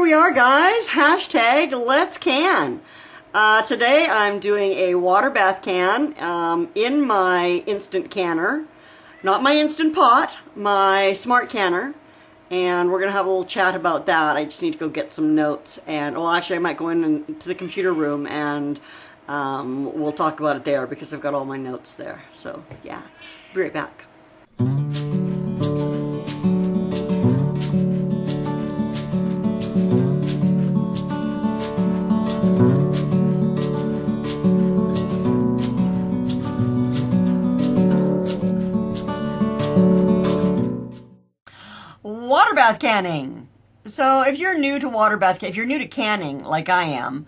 we are, guys. Hashtag let's can. Today I'm doing a water bath can in my instant canner. Not my instant pot, my smart canner. And we're going to have a little chat about that. I just need to go get some notes. And, well, actually I might go into the computer room and we'll talk about it there because I've got all my notes there. So, yeah. Be right back. Water bath canning. So if you're new to if you're new to canning like I am,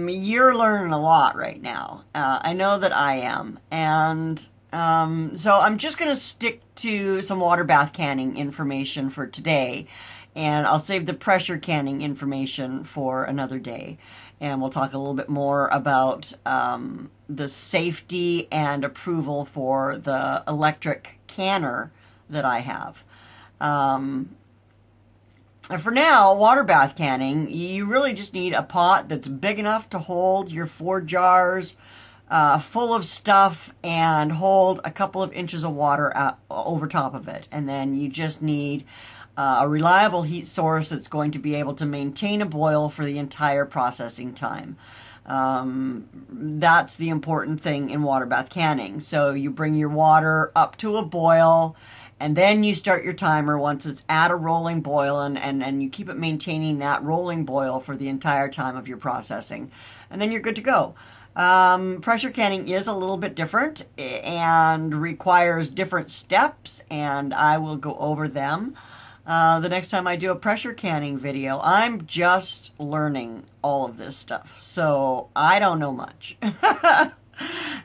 you're learning a lot right now. I know that I am. And so I'm just going to stick to some water bath canning information for today. And I'll save the pressure canning information for another day. And we'll talk a little bit more about the safety and approval for the electric canner that I have. For now, water bath canning, you really just need a pot that's big enough to hold your 4 jars full of stuff and hold a couple of inches of water over top of it. And then you just need a reliable heat source that's going to be able to maintain a boil for the entire processing time. That's the important thing in water bath canning. So you bring your water up to a boil, and then you start your timer once it's at a rolling boil, and you keep it maintaining that rolling boil for the entire time of your processing. And then you're good to go. Pressure canning is a little bit different and requires different steps, and I will go over them the next time I do a pressure canning video. I'm just learning all of this stuff, so I don't know much.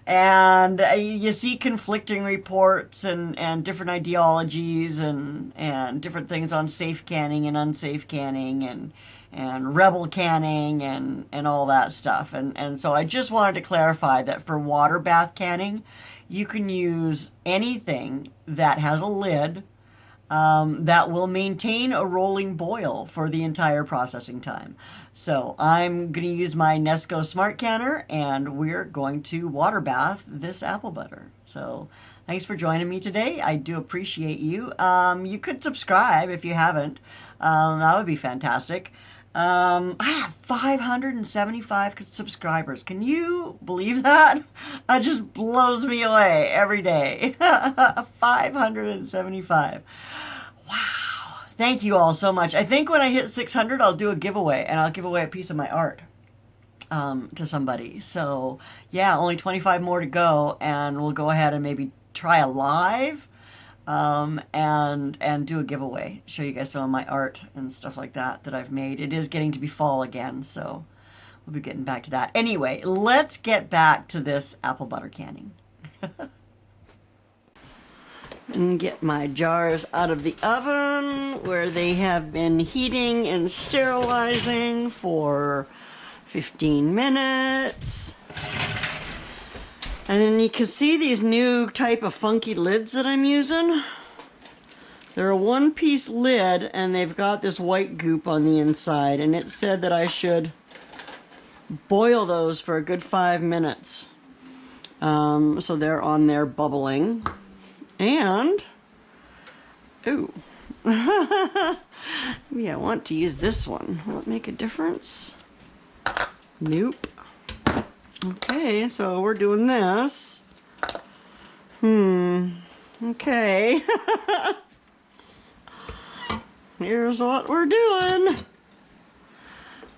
And you see conflicting reports and different ideologies and different things on safe canning and unsafe canning and rebel canning and all that stuff. And so I just wanted to clarify that for water bath canning, you can use anything that has a lid that will maintain a rolling boil for the entire processing time. So I'm going to use my Nesco Smart Canner, and we're going to water bath this apple butter. So thanks for joining me today. I do appreciate you. You could subscribe if you haven't. That would be fantastic. I have 575 subscribers. Can you believe that? That just blows me away every day. 575. Wow. Thank you all so much. I think when I hit 600, I'll do a giveaway, and I'll give away a piece of my art to somebody. So, yeah, only 25 more to go, and we'll go ahead and maybe try a live and do a giveaway, show you guys some of my art and stuff like that I've made. It is getting to be fall again, so we'll be getting back to that. Anyway, let's get back to this apple butter canning. And get my jars out of the oven where they have been heating and sterilizing for 15 minutes. And then you can see these new type of funky lids that I'm using. They're a one-piece lid, and they've got this white goop on the inside, and it said that I should boil those for a good 5 minutes. So they're on there bubbling. And, ooh, maybe I want to use this one. Will it make a difference? Nope. Okay, so we're doing this. Okay. Here's what we're doing.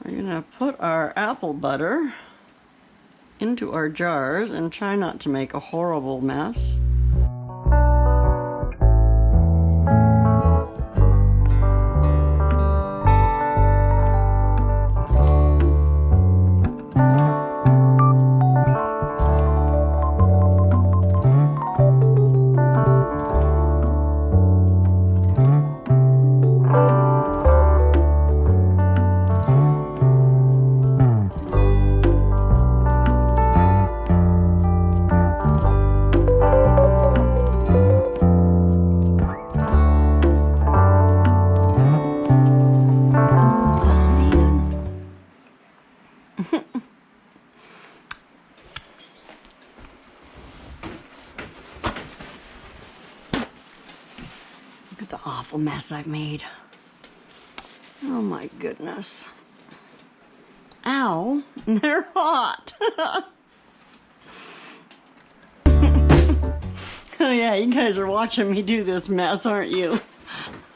We're gonna put our apple butter into our jars and try not to make a horrible mess. awful mess I've made. Oh my goodness. Ow, they're hot. Oh yeah, you guys are watching me do this mess, aren't you? Look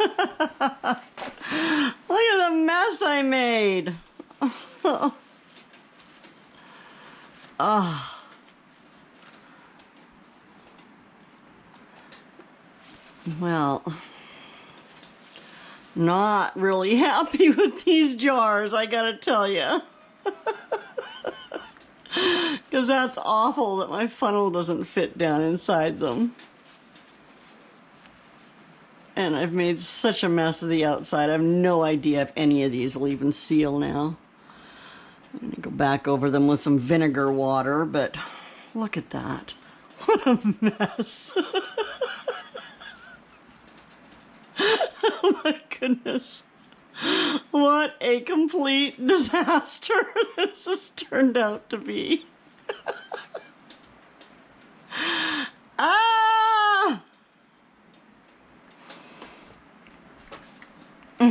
at the mess I made. Oh. Well, not really happy with these jars, I gotta tell you. Because that's awful that my funnel doesn't fit down inside them. And I've made such a mess of the outside. I have no idea if any of these will even seal now. I'm going to go back over them with some vinegar water, but look at that. What a mess. Oh my goodness. What a complete disaster this has turned out to be. Ah! Are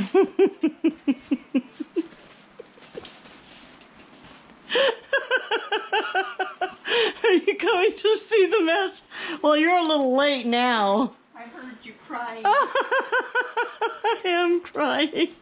you going to see the mess? Well, you're a little late now. I heard you crying. I am crying.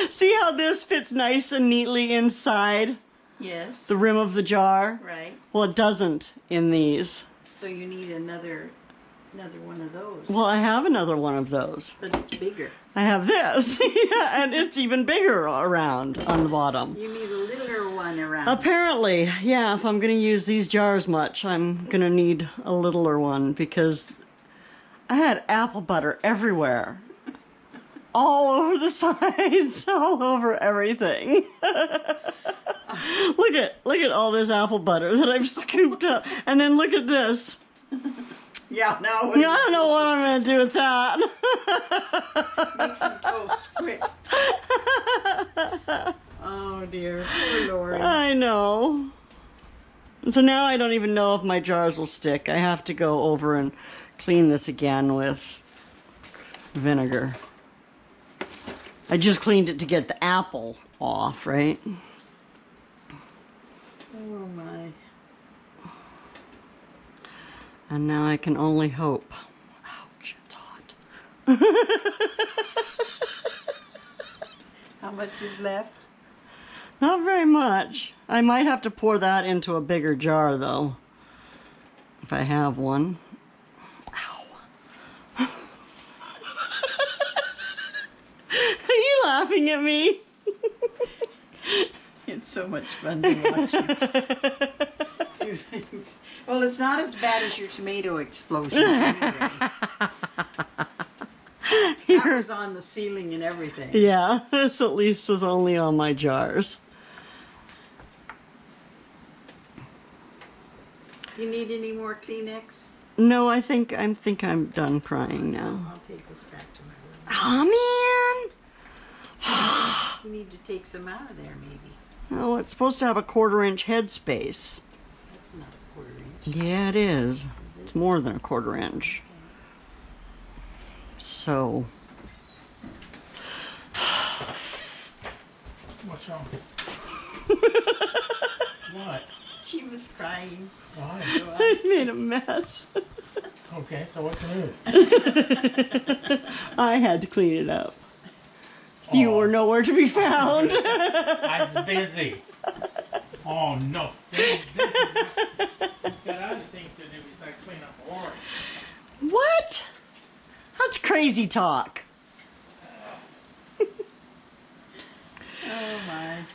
See how this fits nice and neatly inside Yes. the rim of the jar? Right. Well, it doesn't in these. So you need another one of those. Well, I have another one of those. But it's bigger. I have this. Yeah, and it's even bigger around on the bottom. You need a littler one around. Apparently, yeah, if I'm going to use these jars much, I'm going to need a littler one because I had apple butter everywhere. All over the sides, all over everything. Look at all this apple butter that I've scooped up. And then look at this. Yeah, now I don't know what I'm going to do with that. make some toast quick. Oh dear, poor Lori. I know. So now I don't even know if my jars will stick. I have to go over and clean this again with vinegar. I just cleaned it to get the apple off, right? Oh my. And now I can only hope. Ouch, it's hot. How much is left? Not very much. I might have to pour that into a bigger jar, though. If I have one. Ow. Are you laughing at me? It's so much fun to watch you do things. Well, it's not as bad as your tomato explosion anyway. That was on the ceiling and everything. Yeah, this at least was only on my jars. You need any more Kleenex? No, I think I'm done crying now. I'll take this back to my room. Oh man! You need to take some out of there, maybe. Oh, it's supposed to have a 1/4-inch headspace. That's not a 1/4 inch. Yeah, it is. It's more than a 1/4 inch. So. What's wrong? What? She was crying. Why? I made a mess. Okay, so what's new? I had to clean it up. You were nowhere to be found. I was busy. Oh no. They got other things to do besides clean up the floor. What? That's crazy talk. Oh my.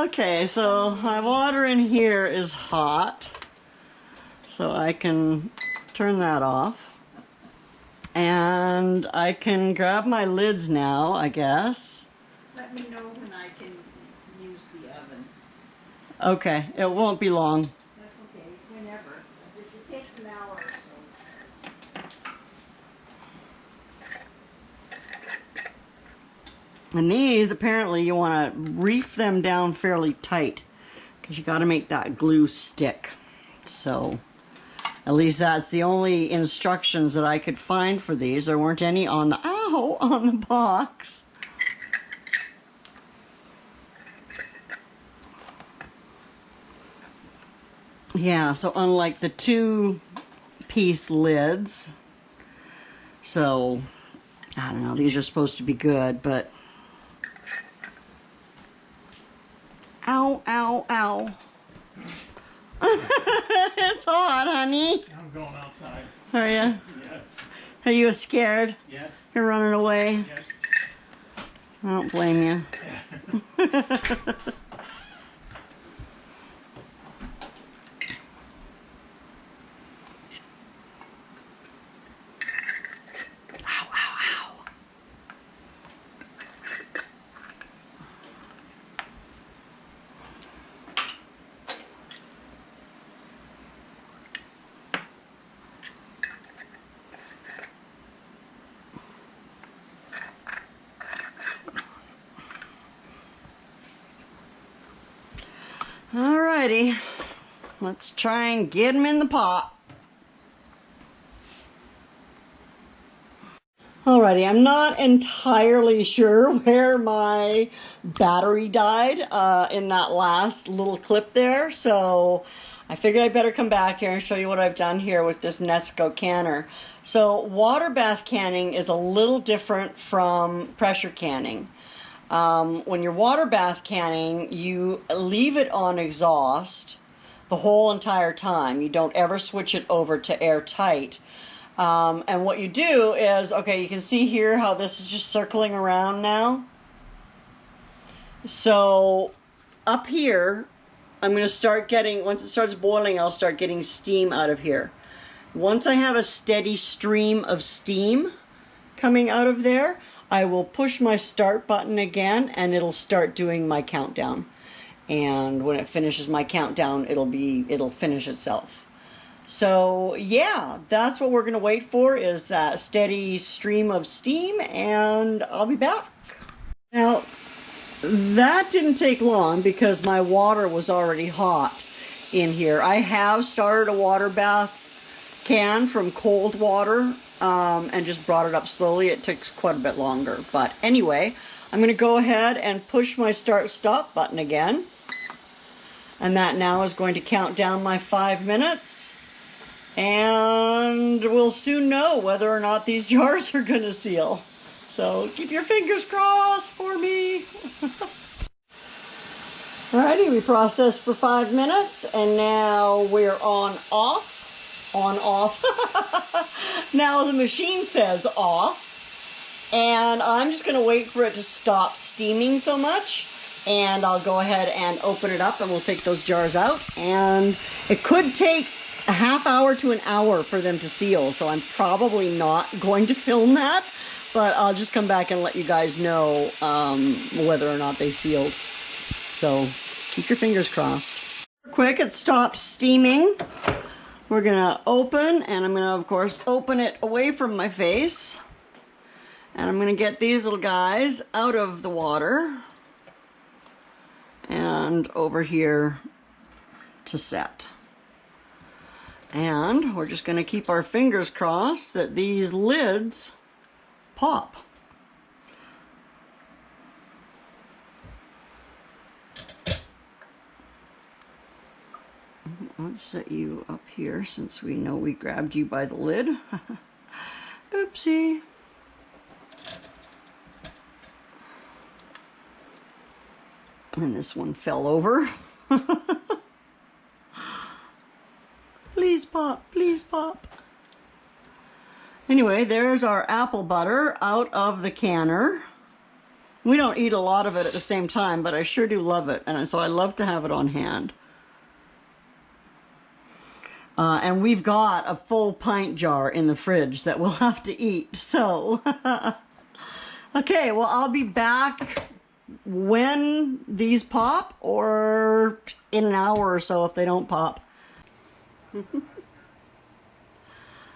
Okay, so my water in here is hot. So I can turn that off. And I can grab my lids now, I guess. Let me know when I can use the oven. Okay, it won't be long. That's okay, whenever. It takes an hour or so. And these, apparently, you want to reef them down fairly tight. because you got to make that glue stick. So at least that's the only instructions that I could find for these. There weren't any on the on the box. Yeah, so unlike the 2-piece lids, so I don't know, these are supposed to be good, but ow, ow, ow. It's hot, honey. I'm going outside. Are you? Yes. Are you scared? Yes. You're running away? Yes. I don't blame you. Ow, ow, ow. Alrighty, let's try and get them in the pot. Alrighty, I'm not entirely sure where my battery died in that last little clip there, so I figured I'd better come back here and show you what I've done here with this Nesco canner. So water bath canning is a little different from pressure canning. When you're water bath canning, you leave it on exhaust the whole entire time. You don't ever switch it over to airtight. And what you do is, okay, you can see here how this is just circling around now. So up here, I'm going to start getting, once it starts boiling, I'll start getting steam out of here. Once I have a steady stream of steam coming out of there, I will push my start button again and it'll start doing my countdown. And when it finishes my countdown, it'll finish itself. So yeah, that's what we're gonna wait for, is that steady stream of steam, and I'll be back. Now, that didn't take long because my water was already hot in here. I have started a water bath can from cold water and just brought it up slowly. It takes quite a bit longer. But anyway, I'm going to go ahead and push my start-stop button again. And that now is going to count down my 5 minutes. And we'll soon know whether or not these jars are going to seal. So keep your fingers crossed for me. Alrighty, we processed for 5 minutes and now we're on off. On off. Now the machine says off. And I'm just going to wait for it to stop steaming so much. And I'll go ahead and open it up and we'll take those jars out. And it could take a half hour to an hour for them to seal. So I'm probably not going to film that. But I'll just come back and let you guys know whether or not they sealed. So keep your fingers crossed. Quick, it stopped steaming. We're gonna open, and I'm gonna, of course, open it away from my face. And I'm gonna get these little guys out of the water and over here to set. And we're just gonna keep our fingers crossed that these lids pop. Let's set you up here since we know we grabbed you by the lid. Oopsie. And this one fell over. Please pop, please pop. Anyway, there's our apple butter out of the canner. We don't eat a lot of it at the same time, but I sure do love it, and so I love to have it on hand. And we've got a full pint jar in the fridge that we'll have to eat, so. Okay, well, I'll be back when these pop, or in an hour or so if they don't pop.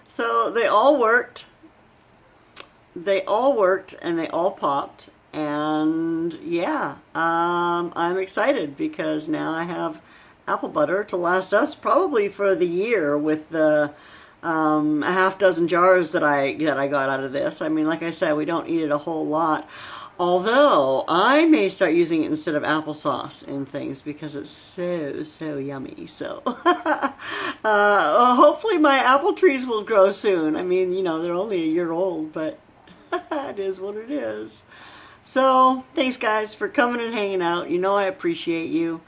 So they all worked. They all worked and they all popped. And yeah, I'm excited because now I have apple butter to last us probably for the year with the a half dozen jars that I got out of this. I mean, like I said, we don't eat it a whole lot. Although I may start using it instead of applesauce in things because it's so yummy. So hopefully my apple trees will grow soon. I mean, you know, they're only a year old, but it is what it is. So thanks guys for coming and hanging out. You know I appreciate you.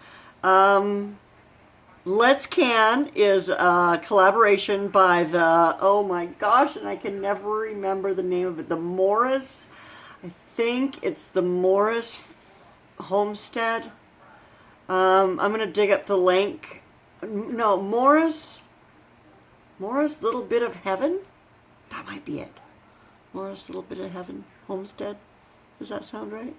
Let's Can is a collaboration by the, oh my gosh, and I can never remember the name of it, the Morris, I think it's the Morris Homestead. I'm going to dig up the link. No, Morris Little Bit of Heaven? That might be it. Morris Little Bit of Heaven Homestead. Does that sound right?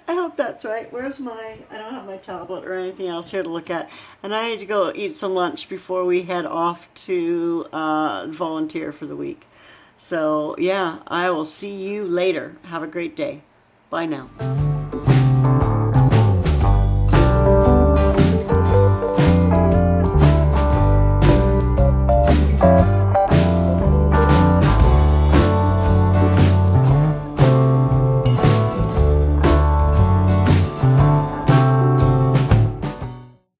I hope that's right. Where's I don't have my tablet or anything else here to look at. And I need to go eat some lunch before we head off to volunteer for the week. So, yeah, I will see you later. Have a great day. Bye now.